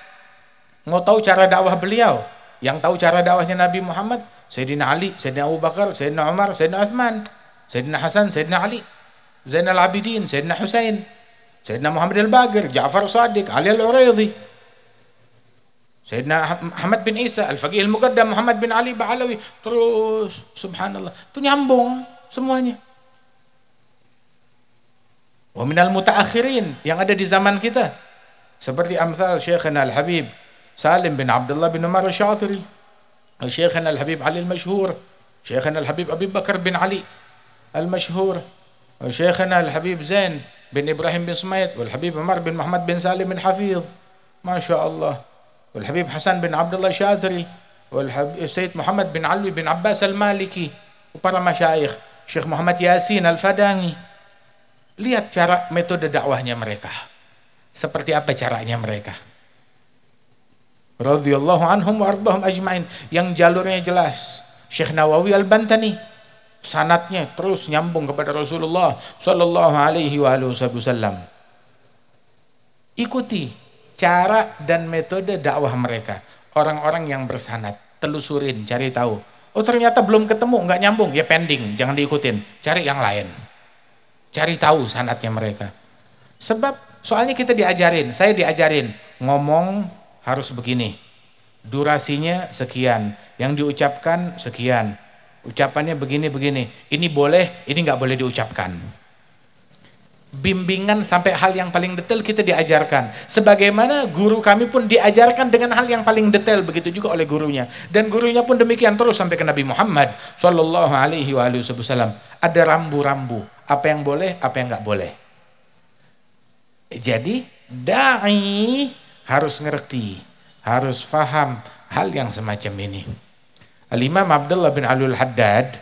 mau tahu cara dakwah beliau. Yang tahu cara dakwahnya Nabi Muhammad Sayyidina Ali, Sayyidina Abu Bakar, Sayyidina Umar, Sayyidina Uthman, Sayyidina Hasan, Sayyidina Ali, Zainal Abidin, Sayyidina Husain, Sayyidina Muhammad Al-Baqir, Ja'far Shadiq, Ali Al-Uraidhi, Sayyidina Ahmad bin Isa, Al-Faqih Al-Muqaddam, Muhammad bin Ali Ba'alawi. Terus, subhanallah, itu nyambung semuanya. Wa minal mutaakhirin, yang ada di zaman kita, seperti amthal Syekhana Al-Habib Salim bin Abdullah bin Umar Al-Syathiri, Syekhana Al-Habib Ali Al-Mashhur, Syekhana Al-Habib Abi Bakar bin Ali Al-Mashhur, Syekhana Al-Habib Zain bin Ibrahim bin Sumayt, Wal-Habib Umar bin Muhammad bin Salim bin Hafidh, Masya Allah, Wal-Habib Hasan bin Abdullah Syathiri, Wal-Habib Sayyid Muhammad bin Alwi bin Abbas Al-Maliki, para masyayikh, Syekh Muhammad Yasin Al-Fadani. Lihat cara metode dakwahnya mereka. Seperti apa caranya mereka. Radhiyallahu anhum wa ardhahum ajma'in. Yang jalurnya jelas. Syekh Nawawi Al-Bantani, sanadnya terus nyambung kepada Rasulullah sallallahu alaihi wasallam. Ikuti cara dan metode dakwah mereka. Orang-orang yang bersanad, telusurin, cari tahu. Oh, ternyata belum ketemu, nggak nyambung, ya pending, jangan diikutin. Cari yang lain. Cari tahu sanadnya mereka. Sebab soalnya kita diajarin, saya diajarin ngomong harus begini. Durasinya sekian, yang diucapkan sekian. Ucapannya begini-begini. Ini boleh, ini nggak boleh diucapkan. Bimbingan sampai hal yang paling detail kita diajarkan. Sebagaimana guru kami pun diajarkan dengan hal yang paling detail, begitu juga oleh gurunya. Dan gurunya pun demikian terus sampai ke Nabi Muhammad sallallahu alaihi wasallam. Ada rambu-rambu, apa yang boleh, apa yang nggak boleh. Jadi dai harus ngerti, harus faham hal yang semacam ini. Al-Imam Abdullah bin Alul Haddad,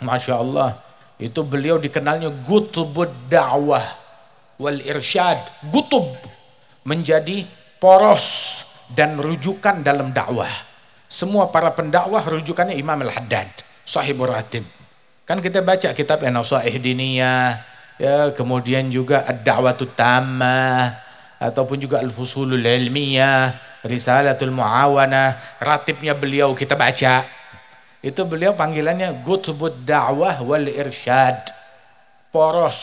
Masya Allah, itu beliau dikenalnya Gutubud Da'wah wal Irsyad. Gutub, menjadi poros dan rujukan dalam dakwah. Semua para pendakwah rujukannya Imam Al-Haddad, Sahibur Ratib. Kan kita baca kitab An-Nasaih Diniyah, ya, kemudian juga Ad-Da'watut Tammah, ataupun juga Al-Fusulul Ilmiyah, Risalatul Muawanah, ratibnya beliau kita baca. Itu beliau panggilannya Gutubud Da'wah wal Irsyad. Poros,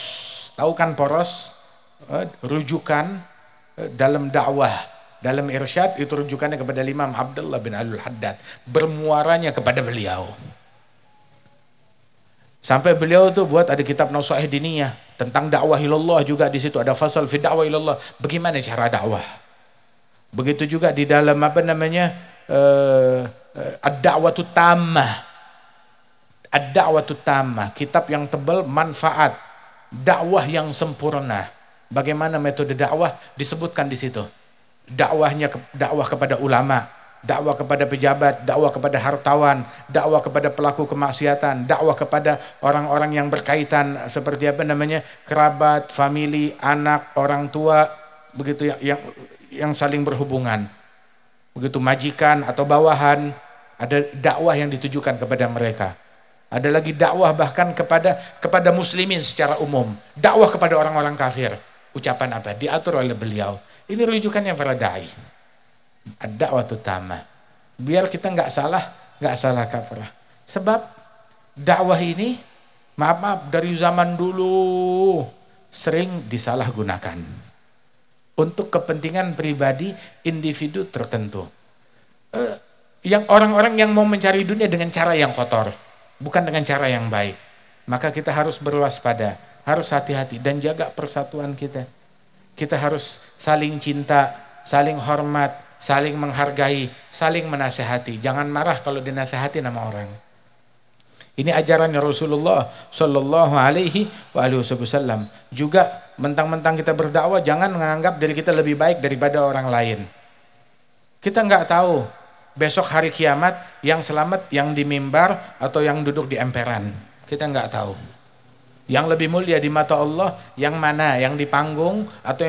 tahu kan poros? Rujukan dalam dakwah, Dalam irsyad itu rujukannya kepada Imam Abdullah bin Al-Haddad, bermuaranya kepada beliau. Sampai beliau tuh buat ada kitab Nasaih Diniyah tentang dakwah ilallah, juga di situ ada fasal fi dakwah ilallah, bagaimana cara dakwah. Begitu juga di dalam apa namanya ad-da'watut tammah. Ad-da'watut tammah, kitab yang tebal, manfaat dakwah yang sempurna. Bagaimana metode dakwah disebutkan di situ. Dakwahnya dakwah kepada ulama, dakwah kepada pejabat, dakwah kepada hartawan, dakwah kepada pelaku kemaksiatan, dakwah kepada orang-orang yang berkaitan seperti apa namanya, kerabat, famili, anak, orang tua, begitu yang saling berhubungan. Begitu majikan atau bawahan, ada dakwah yang ditujukan kepada mereka. Ada lagi dakwah bahkan kepada muslimin secara umum, dakwah kepada orang-orang kafir. Ucapan apa? Diatur oleh beliau. Ini rujukannya para dai. Ad-da'watut tammah. Biar kita nggak salah kaprah. Sebab dakwah ini, maaf dari zaman dulu sering disalahgunakan untuk kepentingan pribadi individu tertentu. Yang orang-orang yang mau mencari dunia dengan cara yang kotor, bukan dengan cara yang baik. Maka kita harus berwaspada, harus hati-hati dan jaga persatuan kita. Kita harus saling cinta, saling hormat, saling menghargai, saling menasehati. Jangan marah kalau dinasehati nama orang. Ini ajarannya Rasulullah Shallallahu Alaihi Wasallam. Juga mentang-mentang kita berdakwah, jangan menganggap diri kita lebih baik daripada orang lain. Kita nggak tahu besok hari kiamat yang selamat yang di mimbar atau yang duduk di emperan. Kita nggak tahu. Yang lebih mulia di mata Allah yang mana, yang di panggung atau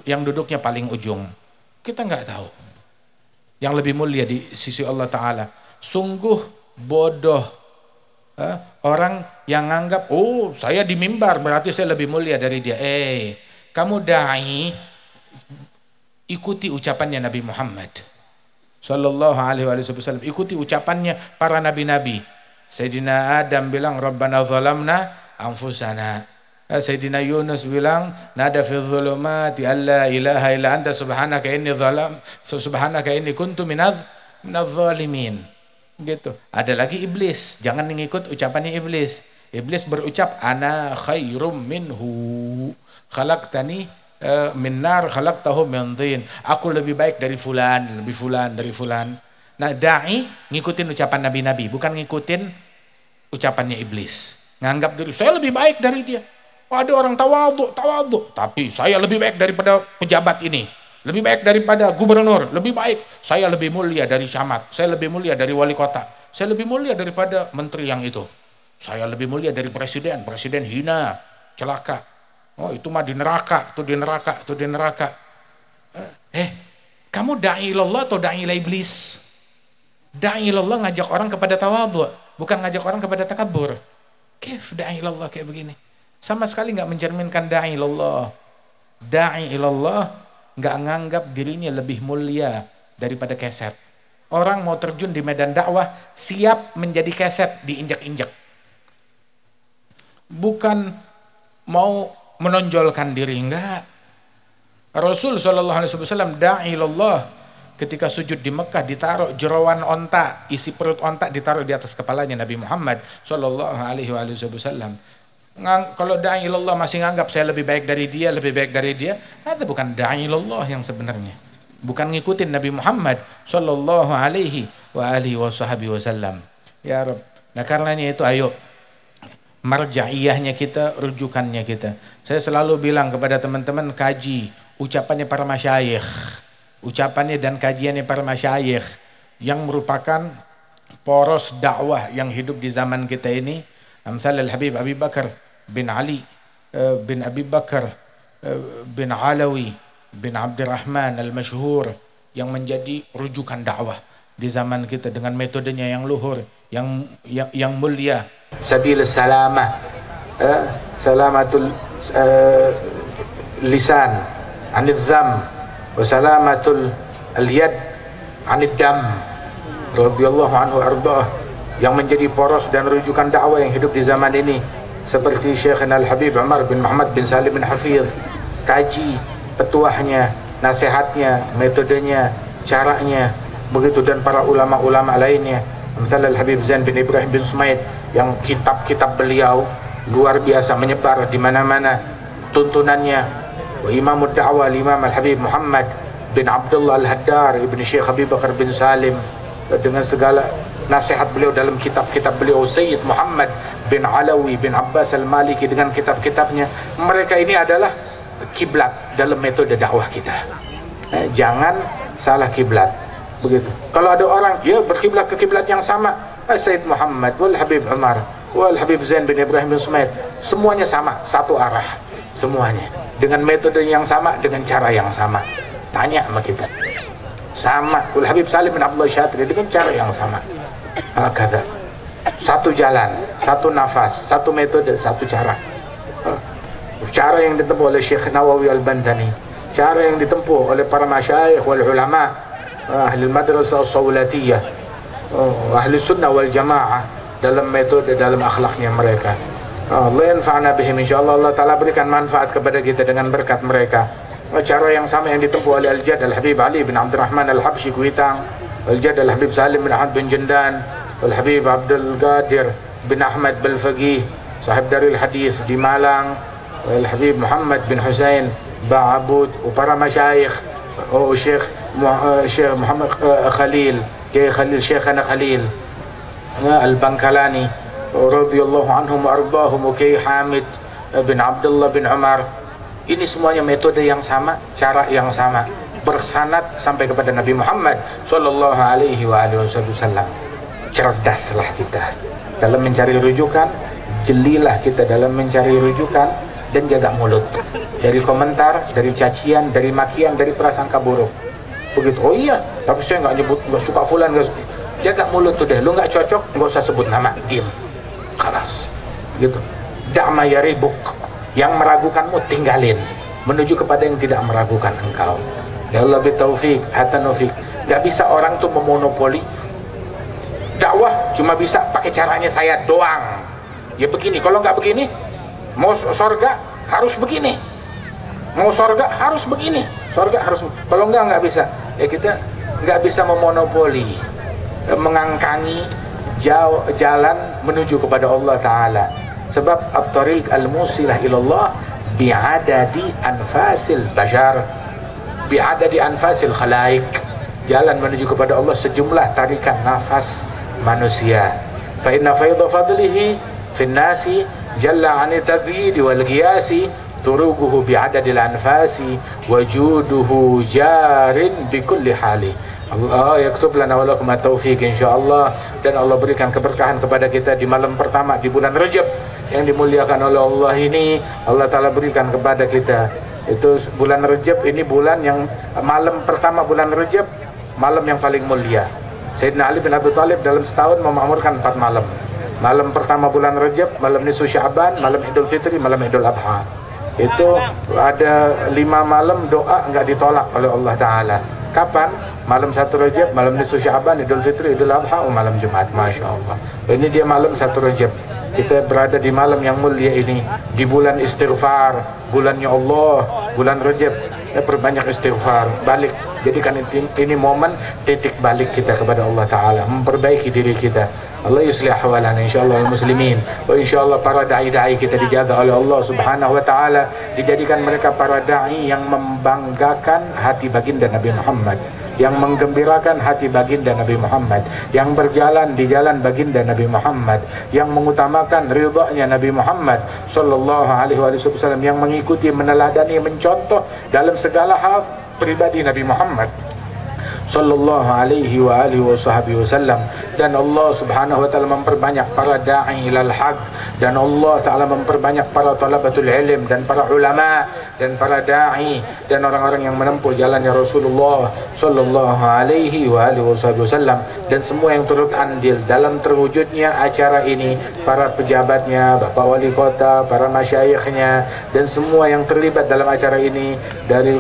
yang duduknya paling ujung. Kita nggak tahu. Yang lebih mulia di sisi Allah Ta'ala. Sungguh bodoh orang yang nganggap, oh saya di mimbar berarti saya lebih mulia dari dia. Kamu dai, ikuti ucapannya Nabi Muhammad Sallallahu Alaihi Wasallam. Ikuti ucapannya para nabi-nabi. Sayyidina Adam bilang Rabbana zalamna anfusana. Sayyidina Yunus bilang nada fi dhulumati alla ilaha illa anta subhanaka inni kuntu minadh zalimin. Gitu. Ada lagi iblis, jangan mengikut ucapannya iblis. Iblis berucap ana khairum minhu khalaqtani min nar khalaqtahu min dhin. Aku lebih baik dari fulan, dari fulan. Nah, dai ngikutin ucapan nabi-nabi, bukan ngikutin ucapannya iblis. Nganggap diri saya lebih baik dari dia. Ada orang tawadhu, tapi saya lebih baik daripada pejabat ini, lebih baik daripada gubernur, lebih baik. Saya lebih mulia dari camat, saya lebih mulia dari wali kota, saya lebih mulia daripada menteri yang itu. Saya lebih mulia dari presiden hina, celaka. Oh, itu mah di neraka, itu di neraka. Kamu dai ilallah atau dai ila iblis? Dai ilallah ngajak orang kepada tawadhu, bukan ngajak orang kepada takabur. Kif da'i ilallah kayak begini? Sama sekali nggak mencerminkan da'i ilallah. Da'i ilallah nggak nganggap dirinya lebih mulia daripada keset. Orang mau terjun di medan dakwah siap menjadi keset, diinjak-injak. Bukan mau menonjolkan diri, enggak. Rasul Shallallahu Alaihi Wasallam da'i ilallah ketika sujud di Mekah ditaruh jerawan onta, isi perut onta ditaruh di atas kepalanya Nabi Muhammad Sallallahu Alaihi Wasallam. Kalau da'i ilallah masih nganggap saya lebih baik dari dia, itu bukan da'i ilallah yang sebenarnya. Bukan ngikutin Nabi Muhammad Sallallahu Alaihi Wasallam. Ya Rabb. Nah karenanya itu ayo marja'iyahnya kita, rujukannya kita. Saya selalu bilang kepada teman-teman, kaji ucapannya para masyayikh. Ucapannya dan kajiannya para masyayikh yang merupakan poros dakwah yang hidup di zaman kita ini. Amsal al-Habib Abi Bakar bin Ali bin Abi Bakar bin Alawi bin Abdurrahman al-Masyhur yang menjadi rujukan dakwah di zaman kita dengan metodenya yang luhur, yang mulia. Sabil salamah, salamatul lisan anil dham wa salamatul al-yad anid dam radhiyallahu anhu ardhah, yang menjadi poros dan rujukan dakwah yang hidup di zaman ini, seperti Syekhina Al-Habib Umar bin Muhammad bin Salim bin Hafiz. Kaji petuahnya, nasihatnya, metodenya, caranya, begitu, dan para ulama-ulama lainnya. Misalnya Al-Habib Zain bin Ibrahim bin Sumaid, yang kitab-kitab beliau luar biasa menyebar di mana-mana tuntunannya. Wa Imamud Da'wah Imam Al-Habib Muhammad bin Abdullah Al-Haddar ibn Syekh Habib Bakar bin Salim, dengan segala nasihat beliau dalam kitab-kitab beliau. Sayyid Muhammad bin Alawi bin Abbas Al-Maliki dengan kitab-kitabnya. Mereka ini adalah kiblat dalam metode dakwah kita. Jangan salah kiblat, begitu. Kalau ada orang ya berkiblat ke kiblat yang sama, Sayyid Muhammad wal Habib Umar wal Habib Zain bin Ibrahim bin Sumaid, semuanya sama, satu arah semuanya, dengan metode yang sama, dengan cara yang sama. Tanya sama kita, sama. Wal Habib Salim bin Abdullah Syatri dengan cara yang sama. Kata satu jalan, satu nafas, satu metode, satu cara. Cara yang ditempuh oleh Syekh Nawawi Al-Bantani, cara yang ditempuh oleh para masyayikh wal ulama, ahli madrasah as-sawlatiyah, ahli sunnah wal jamaah, dalam metode, dalam akhlaknya mereka. Allah yanfa'na bihim, insyaallah Allah Ta'ala berikan manfaat kepada kita dengan berkat mereka. Cara yang sama yang ditempuh oleh Al-Jad Al-Habib Ali bin Abdurrahman Al-Habsyi Kuitang, Al-Jad Al-Habib Salim bin Ahmad bin Jendan, Al-Habib Abdul Qadir bin Ahmad Balfaqih, sahib Darul Hadis di Malang, Al-Habib Muhammad bin Husain Ba'abud, para masyayikh, Syekh Muhammad Khalil, Syekhana Khalil Al-Bangkalani radhiyallahu anhum wa ardahum, Kiai Hamid bin Abdullah bin Umar. Ini semuanya metode yang sama, cara yang sama, bersanad sampai kepada Nabi Muhammad sallallahu alaihi wasallam. Cerdaslah kita dalam mencari rujukan, jelilah kita dalam mencari rujukan, dan jaga mulut dari komentar, dari cacian, dari makian, dari prasangka buruk. Begitu. Oh iya, tapi saya nggak nyebut, nggak suka fulan, nggak. Jaga mulut tuh deh. Lu nggak cocok, nggak usah sebut nama, diam, keras. Gitu. Da'ma yaribuk, yang meragukanmu tinggalin, menuju kepada yang tidak meragukan engkau. Ya Allah bitaufiq, hatanufik. Nggak bisa orang tuh memonopoli dakwah, cuma bisa pakai caranya saya doang. Ya begini, kalau nggak begini, mau sorga harus begini, mau sorga harus begini, sorga harus, kalau nggak bisa. Ya kita nggak bisa memonopoli, mengangkangi jalan menuju kepada Allah Ta'ala. Sebab at-tariq al-musilah ilallah bi'adadi anfasil bashar, bi'adadi anfasil khalaik. Jalan menuju kepada Allah sejumlah tarikan nafas manusia. Fa inna faidha fadlihi fin nasi jalla 'ani taqyid wal qiyasi turuguhu bi'adadil anfasi wajuduhu jarin bikulli hali. Allah yaktub lana wa lakum at-taufiq insyaallah. Dan Allah berikan keberkahan kepada kita di malam pertama di bulan Rajab yang dimuliakan oleh Allah ini. Allah Ta'ala berikan kepada kita itu bulan Rajab ini, bulan yang malam pertama bulan Rajab, malam yang paling mulia. Sayyidina Ali bin Abi Thalib dalam setahun memakmurkan 4 malam. Malam pertama bulan Rajab, malam nisfu Sya'ban, malam Idul Fitri, malam Idul Adha. Itu ada 5 malam doa enggak ditolak oleh Allah Ta'ala. Kapan? Malam 1 Rajab, malam nisfu Sya'ban, Idul Fitri, Idul Adha, malam Jumat. Masya Allah. Ini dia malam 1 Rajab. Kita berada di malam yang mulia ini, di bulan istighfar, bulannya Allah, bulan Rajab. Kita perbanyak istighfar, balik. Jadikan ini momen titik balik kita kepada Allah Ta'ala, memperbaiki diri kita. Allah yuslih ahwalana insyaallah al-muslimin. Wa insyaallah para da'i-da'i kita dijaga oleh Allah Subhanahu wa Ta'ala, dijadikan mereka para da'i yang membanggakan hati baginda Nabi Muhammad, yang menggembirakan hati baginda Nabi Muhammad, yang berjalan di jalan baginda Nabi Muhammad, yang mengutamakan ridhanya Nabi Muhammad sallallahu alaihi wasallam, yang mengikuti, meneladani, mencontoh dalam segala hal pribadi Nabi Muhammad sallallahu alaihi wa alihi wasallam. Dan Allah Subhanahu wa Ta'ala memperbanyak para da'i ilal haq, dan Allah Ta'ala memperbanyak para talabatul ilm dan para ulama dan para da'i dan orang-orang yang menempuh jalannya Rasulullah sallallahu alaihi wa alihi wasallam, dan semua yang turut andil dalam terwujudnya acara ini, para pejabatnya, Bapak Wali Kota, para masyayikhnya, dan semua yang terlibat dalam acara ini, dari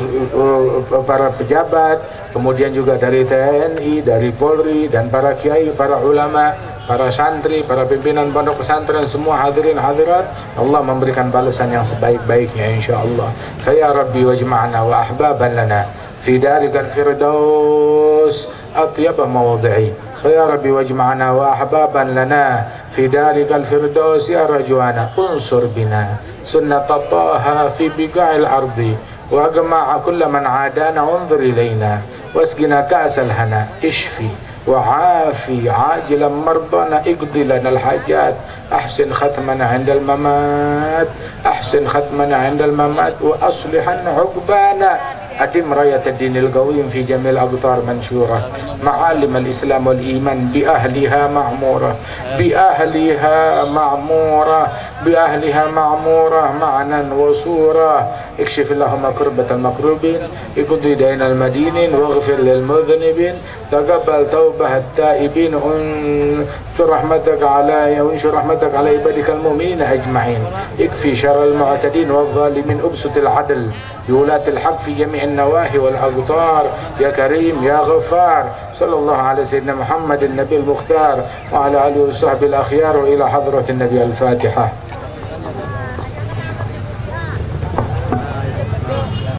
para pejabat, kemudian juga dari TNI, dari Polri, dan para kiai, para ulama, para santri, para pimpinan pondok pesantren, semua hadirin hadirat. Allah memberikan balasan yang sebaik-baiknya insyaallah. Fa ya Rabbi wajma'na wa ahbaban lana في دارك الفردوس أطيب موضعي. يا ربي واجمعنا وأحبابا لنا في دارك الفردوس يا رجوانا. انصر بنا سنة طه في بقاع الأرض واجمع كل من عادانا وانظر إلينا واسقنا كأس الهنا. اشفي وعافي عاجلا مرضانا اقضي لنا الحاجات. أحسن ختمنا عند الممات، أحسن ختمنا عند الممات وأصلحا عقبانا. أتم راية الدين القويم في جميع الأقطار منشورة. معالم الإسلام والإيمان بأهلها معمورة، بأهلها معمورة، بأهلها معمورة معنى وصورة. اكشف اللهم كربة المكروبين، اقضي دين المدينين، واغفر للمذنبين، تقبل توبة التائبين، انشر رحمتك علي وانشر رحمتك على عبادك المؤمنين أجمعين. اكفي شر المعتدين والظالمين، ابسط العدل بولاة الحق في جميع النواحي والأقطار يا كريم يا غفار. صلى الله على سيدنا محمد النبي المختار وعلى آله وصحبه الأخيار وإلى حضرة النبي. الفاتحة.